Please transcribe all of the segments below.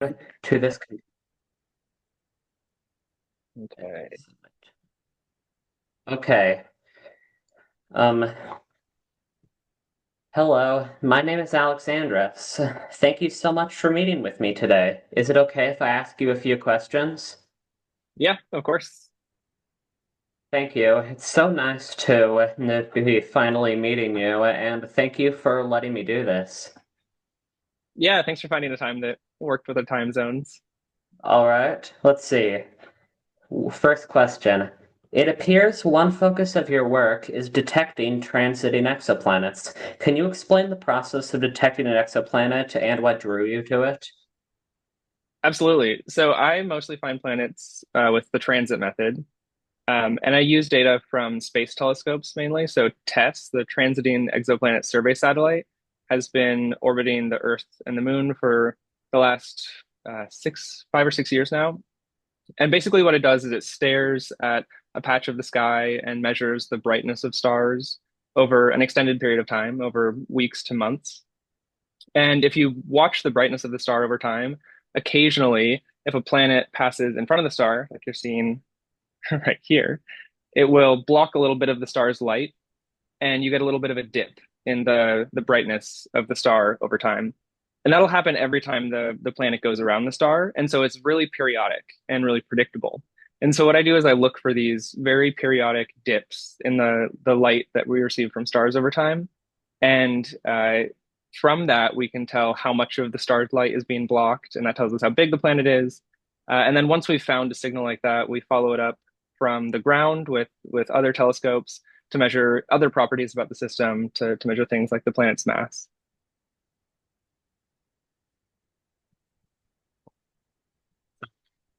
to this. Okay. Okay. Um, Hello, my name is Andrus. Thank you so much for meeting with me today. Is it okay if I ask you a few questions? Yeah, of course. Thank you. It's so nice to be finally meeting you, and thank you for letting me do this. Yeah, thanks for finding the time that worked with the time zones. All right, let's see. First question. It appears one focus of your work is detecting transiting exoplanets. Can you explain the process of detecting an exoplanet and what drew you to it? Absolutely. So I mostly find planets with the transit method, and I use data from space telescopes mainly. So TESS, the Transiting Exoplanet Survey Satellite, has been orbiting the Earth and the Moon for the last 5 or 6 years now. And basically, what it does is it stares at a patch of the sky and measures the brightness of stars over an extended period of time, over weeks to months. And if you watch the brightness of the star over time, occasionally, if a planet passes in front of the star, like you're seeing right here, it will block a little bit of the star's light, and you get a little bit of a dip in the brightness of the star over time. And that'll happen every time the planet goes around the star. And so it's really periodic and really predictable. And so what I do is I look for these very periodic dips in the light that we receive from stars over time. And from that, we can tell how much of the star's light is being blocked, and that tells us how big the planet is. And then once we've found a signal like that, we follow it up from the ground with other telescopes to measure other properties about the system, to measure things like the planet's mass.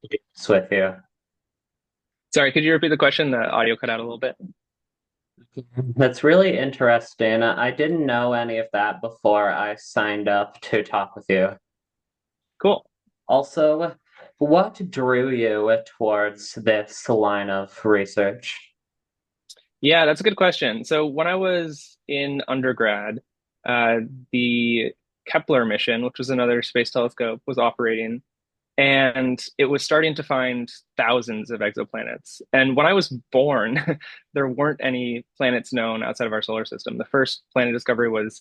It's with you. Sorry, could you repeat the question? The audio cut out a little bit. That's really interesting. I didn't know any of that before I signed up to talk with you. Cool. Also, what drew you towards this line of research? Yeah, that's a good question. So when I was in undergrad, uh, the Kepler mission, which was another space telescope, was operating, and it was starting to find thousands of exoplanets. And when I was born, there weren't any planets known outside of our solar system. The first planet discovery was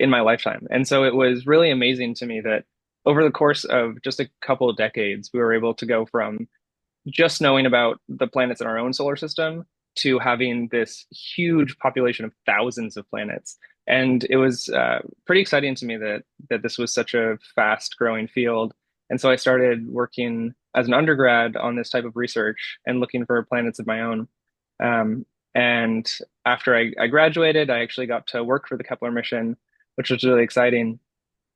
in my lifetime. And so it was really amazing to me that over the course of just a couple of decades, we were able to go from just knowing about the planets in our own solar system to having this huge population of thousands of planets. And it was pretty exciting to me that this was such a fast growing field. And so I started working as an undergrad on this type of research and looking for planets of my own. And after I graduated, I actually got to work for the Kepler mission, which was really exciting,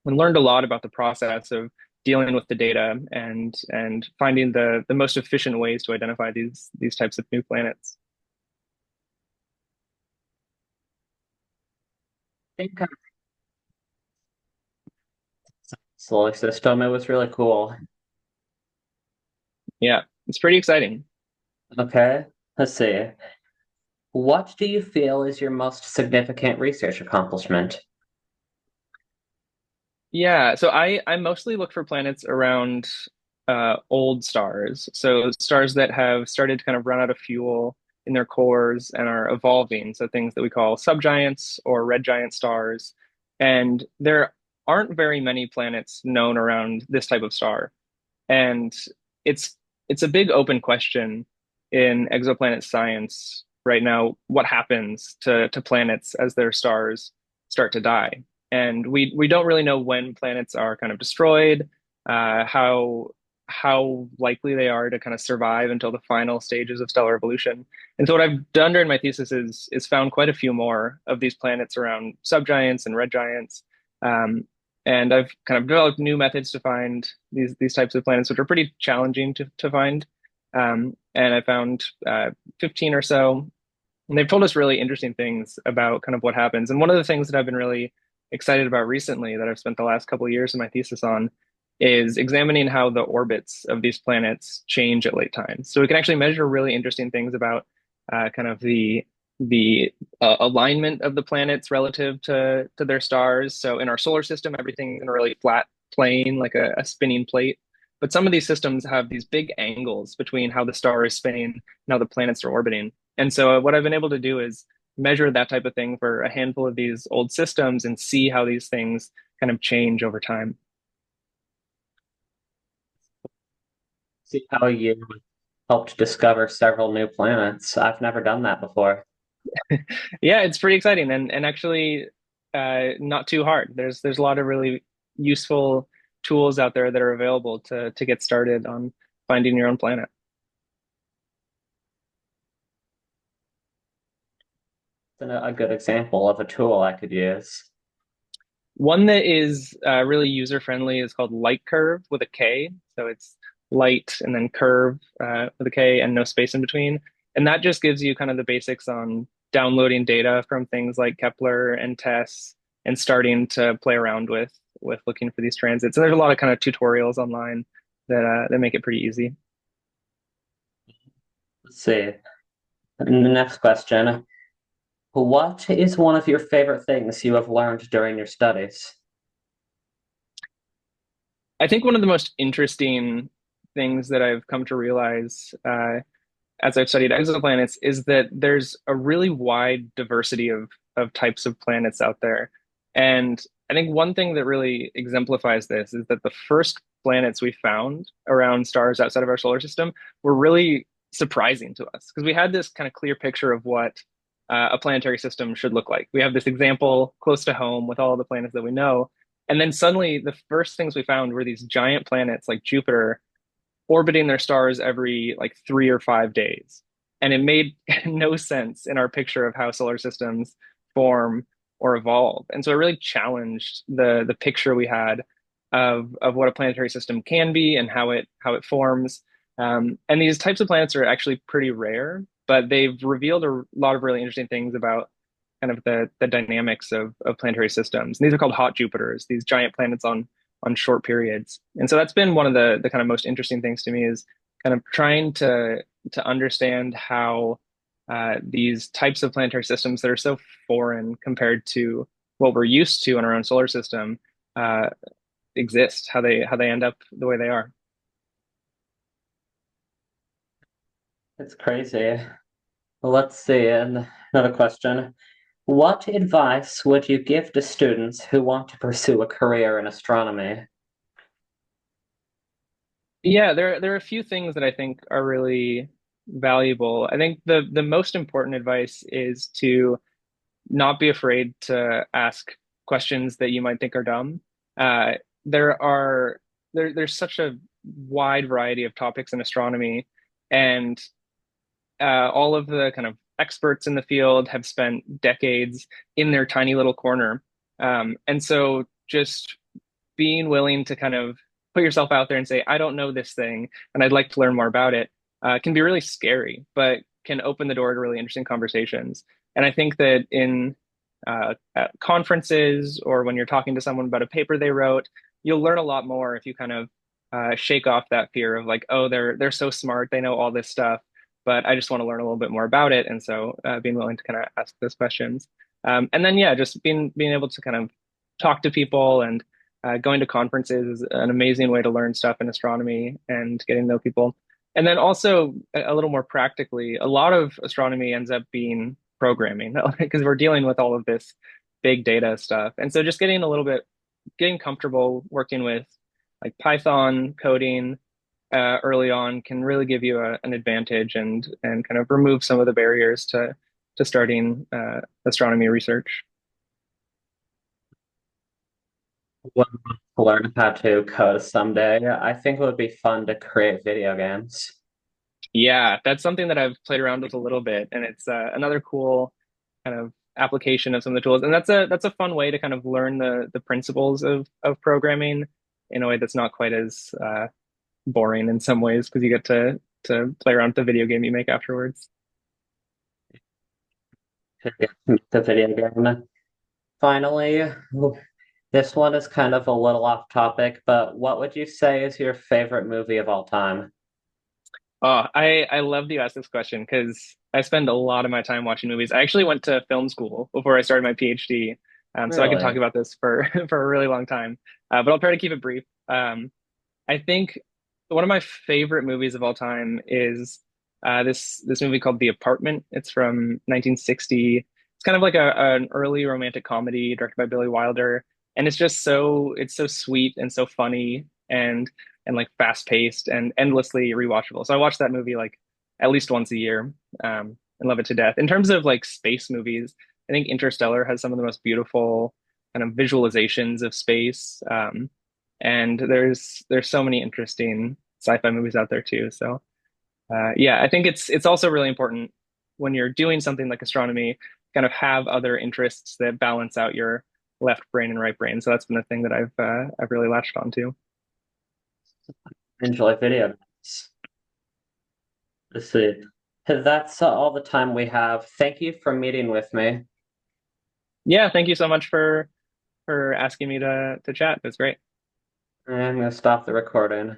and learned a lot about the process of dealing with the data and finding the most efficient ways to identify these types of new planets. I think solar system. It was really cool. Yeah, it's pretty exciting. Okay, let's see. What do you feel is your most significant research accomplishment? Yeah, so I mostly look for planets around old stars. So stars that have started to kind of run out of fuel in their cores and are evolving. So things that we call subgiants or red giant stars. And there aren't very many planets known around this type of star. And it's it's a big open question in exoplanet science right now. What happens to planets as their stars start to die? And we don't really know when planets are kind of destroyed, how likely they are to kind of survive until the final stages of stellar evolution. And so what I've done during my thesis is found quite a few more of these planets around subgiants and red giants. Um, and I've kind of developed new methods to find these types of planets, which are pretty challenging to find. And I found 15 or so, and they've told us really interesting things about kind of what happens. And one of the things that I've been really excited about recently, that I've spent the last couple of years in my thesis on, is examining how the orbits of these planets change at late times. So we can actually measure really interesting things about kind of the alignment of the planets relative to their stars. So in our solar system, everything's in a really flat plane, like a spinning plate. But some of these systems have these big angles between how the star is spinning and how the planets are orbiting. And so what I've been able to do is measure that type of thing for a handful of these old systems and see how these things kind of change over time. See how you helped discover several new planets. I've never done that before. Yeah, it's pretty exciting and actually not too hard. There's a lot of really useful tools out there that are available to get started on finding your own planet. It's a good example of a tool I could use. One that is really user friendly is called Light Curve with a K. So it's light and then curve with a K and no space in between. And that just gives you kind of the basics on downloading data from things like Kepler and TESS and starting to play around with looking for these transits. And there's a lot of kind of tutorials online that make it pretty easy. Let's see. And the next question. What is one of your favorite things you have learned during your studies? I think one of the most interesting things that I've come to realize as I've studied exoplanets is that there's a really wide diversity of types of planets out there. And I think one thing that really exemplifies this is that the first planets we found around stars outside of our solar system were really surprising to us because we had this kind of clear picture of what a planetary system should look like. We have this example close to home with all the planets that we know. And then suddenly the first things we found were these giant planets like Jupiter orbiting their stars every like 3 or 5 days. And it made no sense in our picture of how solar systems form or evolve. And so it really challenged the picture we had of what a planetary system can be and how it forms. And these types of planets are actually pretty rare, but they've revealed a lot of really interesting things about kind of the dynamics of planetary systems. And these are called hot Jupiters, these giant planets on short periods. And so that's been one of the kind of most interesting things to me is kind of trying to understand how these types of planetary systems that are so foreign compared to what we're used to in our own solar system uh, exist, how they end up the way they are. It's crazy. Let's see. And another question. What advice would you give to students who want to pursue a career in astronomy? Yeah, there are a few things that I think are really valuable. I think the most important advice is to not be afraid to ask questions that you might think are dumb. Uh, there are there's such a wide variety of topics in astronomy, and all of the kind of experts in the field have spent decades in their tiny little corner. And so just being willing to kind of put yourself out there and say, I don't know this thing, and I'd like to learn more about it, can be really scary, but can open the door to really interesting conversations. And I think that in at conferences or when you're talking to someone about a paper they wrote, you'll learn a lot more if you kind of shake off that fear of like, oh, they're so smart, they know all this stuff, but I just want to learn a little bit more about it. And so being willing to kind of ask those questions. And then yeah, just being able to kind of talk to people and going to conferences is an amazing way to learn stuff in astronomy and getting to know people. And then also a little more practically, a lot of astronomy ends up being programming because we're dealing with all of this big data stuff. And so just getting comfortable working with like Python coding early on can really give you an advantage and kind of remove some of the barriers to starting astronomy research. Would love to learn how to code someday. I think it would be fun to create video games. Yeah, that's something that I've played around with a little bit, and it's another cool kind of application of some of the tools. And that's a fun way to kind of learn the principles of programming in a way that's not quite as boring in some ways because you get to play around with the video game you make afterwards. To get the video game. Finally, this one is kind of a little off topic, but what would you say is your favorite movie of all time? Oh, I love that you asked this question because I spend a lot of my time watching movies. I actually went to film school before I started my PhD, so I can talk Really? about this for for a really long time. but I'll try to keep it brief. I think one of my favorite movies of all time is this movie called The Apartment. It's from 1960. It's kind of like an early romantic comedy directed by Billy Wilder, and it's so sweet and so funny and like fast paced and endlessly rewatchable. So I watch that movie like at least once a year, and love it to death. In terms of like space movies, I think Interstellar has some of the most beautiful kind of visualizations of space. And there's so many interesting sci-fi movies out there too. So yeah, I think it's also really important when you're doing something like astronomy, kind of have other interests that balance out your left brain and right brain. So that's been the thing that I've really latched onto. Enjoy video games. Let's see. That's all the time we have. Thank you for meeting with me. Yeah, thank you so much for asking me to chat. It was great. I'm gonna stop the recording.